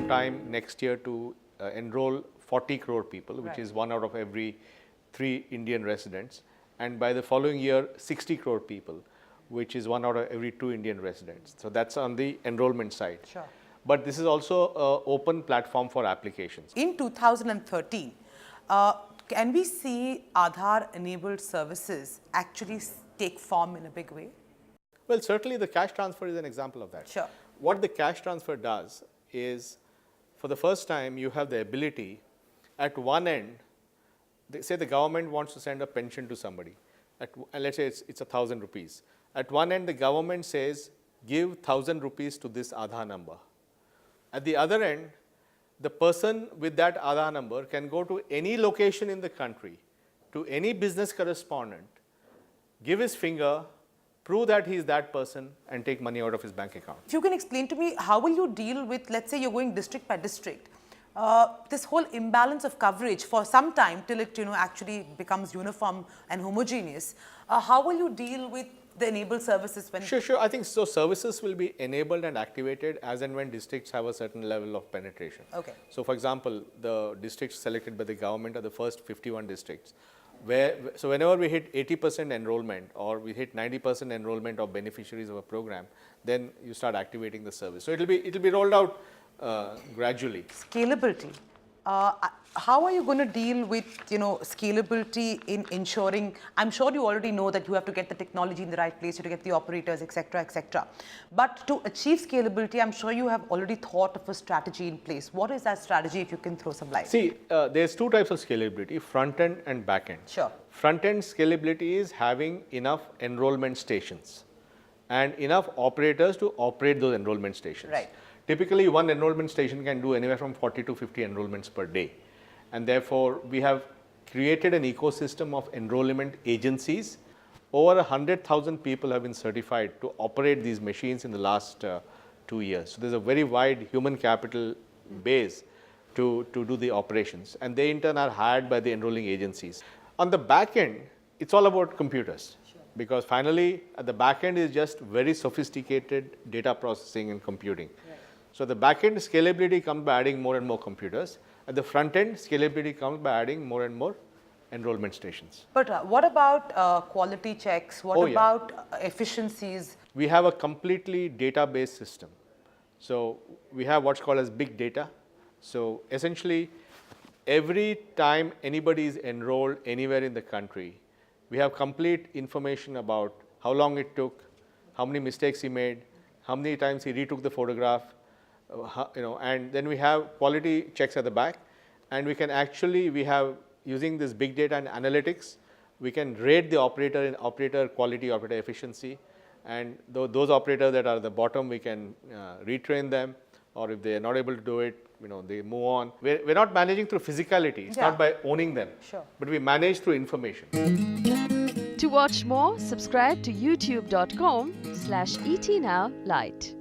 time next year to enroll 40 crore people, which is 1 out of every 3 Indian residents. And by the following year, 60 crore people, which is 1 out of every 2 Indian residents. So that's on the enrollment side. Sure. But this is also an open platform for applications. In 2013, can we see Aadhaar-enabled services actually take form in a big way? Well, certainly the cash transfer is an example of that. Sure. What the cash transfer does is, for the first time, you have the ability at one end, say the government wants to send a pension to somebody, and let's say it's 1,000 rupees. At one end, the government says, give 1,000 rupees to this Aadhaar number. At the other end, the person with that Aadhaar number can go to any location in the country, to any business correspondent, give his finger, prove that he is that person, and take money out of his bank account. If you can explain to me, how will you deal with, let's say you're going district by district, this whole imbalance of coverage for some time till it actually becomes uniform and homogeneous. How will you deal with the enabled services? Sure. I think so. Services will be enabled and activated as and when districts have a certain level of penetration. Okay. So, for example, the districts selected by the government are the first 51 districts. So whenever we hit 80% enrollment or we hit 90% enrollment of beneficiaries of a program, then you start activating the service. So it'll be rolled out gradually. Scalability. How are you going to deal with scalability in ensuring? I'm sure you already know that you have to get the technology in the right place, you have to get the operators, etc., etc. But to achieve scalability, I'm sure you have already thought of a strategy in place. What is that strategy, if you can throw some light? See, there's 2 types of scalability: front end and back end. Sure. Front end scalability is having enough enrollment stations and enough operators to operate those enrollment stations. Right. Typically, one enrollment station can do anywhere from 40 to 50 enrollments per day. And therefore, we have created an ecosystem of enrollment agencies. Over 100,000 people have been certified to operate these machines in the last 2 years. So there's a very wide human capital base to do the operations. And they in turn are hired by the enrolling agencies. On the back end, it's all about computers. Sure. Because finally, at the back end is just very sophisticated data processing and computing. Right. So the back end scalability comes by adding more and more computers. At the front end, scalability comes by adding more and more enrollment stations. But what about quality checks? What about efficiencies? We have a completely data-based system. So we have what's called as big data. So essentially, every time anybody is enrolled anywhere in the country, we have complete information about how long it took, how many mistakes he made, how many times he retook the photograph, and then we have quality checks at the back, and we can actually, using this big data and analytics, we can rate the operator in operator quality, operator efficiency, and those operators that are at the bottom, we can retrain them, or if they are not able to do it, they move on. We're not managing through physicality, it's not by owning them, but we manage through information. To watch more, subscribe to youtube.com/etnowlite.